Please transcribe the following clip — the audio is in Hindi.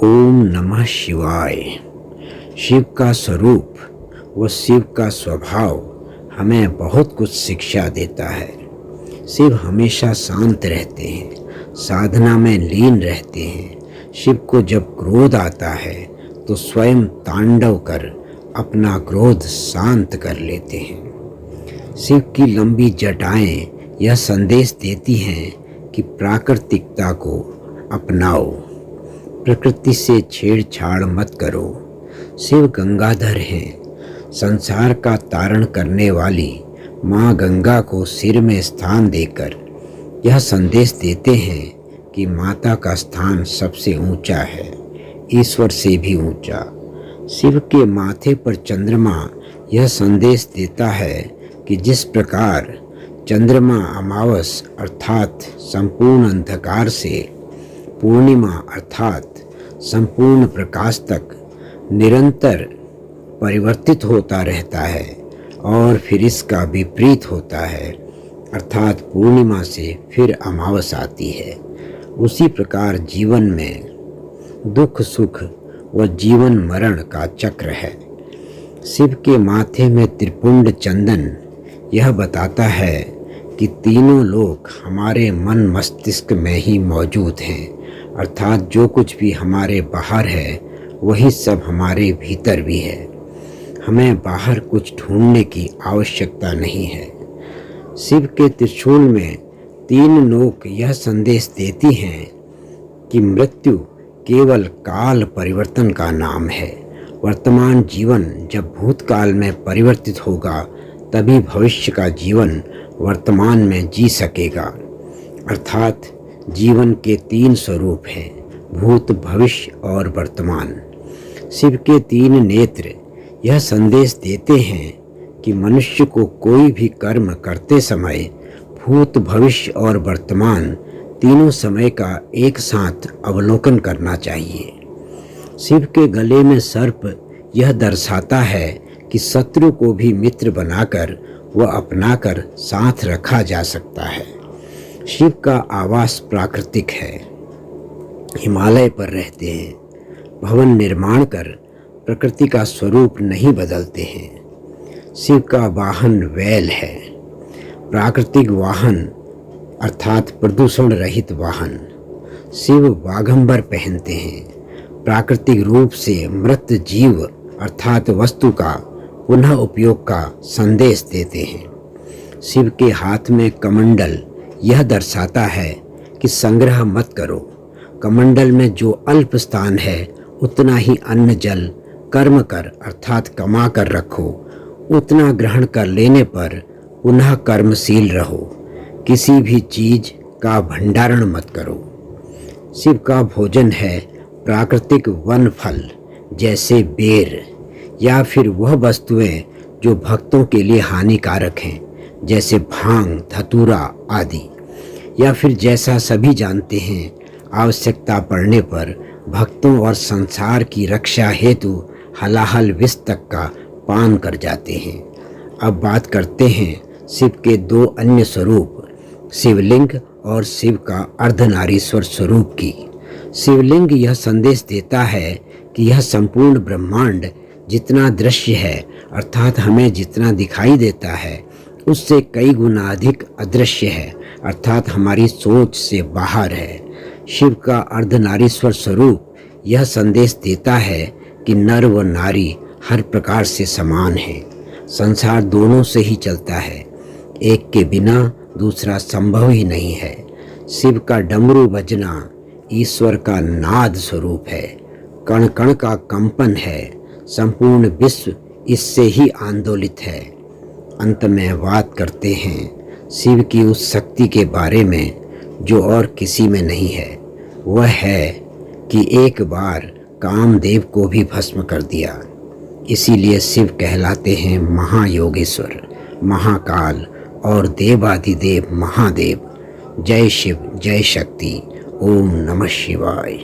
ओम नमः शिवाय। शिव का स्वरूप व शिव का स्वभाव हमें बहुत कुछ शिक्षा देता है। शिव हमेशा शांत रहते हैं, साधना में लीन रहते हैं। शिव को जब क्रोध आता है तो स्वयं तांडव कर अपना क्रोध शांत कर लेते हैं। शिव की लंबी जटाएं यह संदेश देती हैं कि प्राकृतिकता को अपनाओ, प्रकृति से छेड़छाड़ मत करो। शिव गंगाधर हैं, संसार का तारण करने वाली माँ गंगा को सिर में स्थान देकर यह संदेश देते हैं कि माता का स्थान सबसे ऊंचा है, ईश्वर से भी ऊंचा। शिव के माथे पर चंद्रमा यह संदेश देता है कि जिस प्रकार चंद्रमा अमावस अर्थात संपूर्ण अंधकार से पूर्णिमा अर्थात संपूर्ण प्रकाश तक निरंतर परिवर्तित होता रहता है और फिर इसका विपरीत होता है अर्थात पूर्णिमा से फिर अमावस आती है, उसी प्रकार जीवन में दुख सुख व जीवन मरण का चक्र है। शिव के माथे में त्रिपुंड चंदन यह बताता है कि तीनों लोक हमारे मन मस्तिष्क में ही मौजूद हैं, अर्थात जो कुछ भी हमारे बाहर है वही सब हमारे भीतर भी है। हमें बाहर कुछ ढूंढने की आवश्यकता नहीं है। शिव के त्रिशूल में तीन नोक यह संदेश देती हैं कि मृत्यु केवल काल परिवर्तन का नाम है। वर्तमान जीवन जब भूतकाल में परिवर्तित होगा तभी भविष्य का जीवन वर्तमान में जी सकेगा। अर्थात जीवन के तीन स्वरूप हैं, भूत भविष्य और वर्तमान। शिव के तीन नेत्र यह संदेश देते हैं कि मनुष्य को कोई भी कर्म करते समय भूत भविष्य और वर्तमान तीनों समय का एक साथ अवलोकन करना चाहिए। शिव के गले में सर्प यह दर्शाता है कि शत्रु को भी मित्र बनाकर व अपनाकर साथ रखा जा सकता है। शिव का आवास प्राकृतिक है, हिमालय पर रहते हैं, भवन निर्माण कर प्रकृति का स्वरूप नहीं बदलते हैं। शिव का वाहन वैल है, प्राकृतिक वाहन अर्थात प्रदूषण रहित वाहन। शिव वाघंबर पहनते हैं, प्राकृतिक रूप से मृत जीव अर्थात वस्तु का पुनः उपयोग का संदेश देते हैं। शिव के हाथ में कमंडल यह दर्शाता है कि संग्रह मत करो। कमंडल में जो अल्प स्थान है उतना ही अन्न जल कर्म कर अर्थात कमा कर रखो, उतना ग्रहण कर लेने पर पुनः कर्मशील रहो। किसी भी चीज का भंडारण मत करो। शिव का भोजन है प्राकृतिक वन फल जैसे बेर या फिर वह वस्तुएं जो भक्तों के लिए हानिकारक हैं जैसे भांग धतूरा आदि, या फिर जैसा सभी जानते हैं आवश्यकता पड़ने पर भक्तों और संसार की रक्षा हेतु हलाहल विष तक का पान कर जाते हैं। अब बात करते हैं शिव के दो अन्य स्वरूप, शिवलिंग और शिव का अर्धनारीश्वर स्वरूप की। शिवलिंग यह संदेश देता है कि यह संपूर्ण ब्रह्मांड जितना दृश्य है अर्थात हमें जितना दिखाई देता है उससे कई गुना अधिक अदृश्य है अर्थात हमारी सोच से बाहर है। शिव का अर्धनारीश्वर स्वरूप यह संदेश देता है कि नर व नारी हर प्रकार से समान है। संसार दोनों से ही चलता है, एक के बिना दूसरा संभव ही नहीं है। शिव का डमरू बजना ईश्वर का नाद स्वरूप है, कण कण का कंपन है, संपूर्ण विश्व इससे ही आंदोलित है। अंत में बात करते हैं शिव की उस शक्ति के बारे में जो और किसी में नहीं है। वह है कि एक बार कामदेव को भी भस्म कर दिया, इसीलिए शिव कहलाते हैं महायोगेश्वर, महाकाल और देवादिदेव महादेव। जय शिव, जय शक्ति। ओम नमः शिवाय।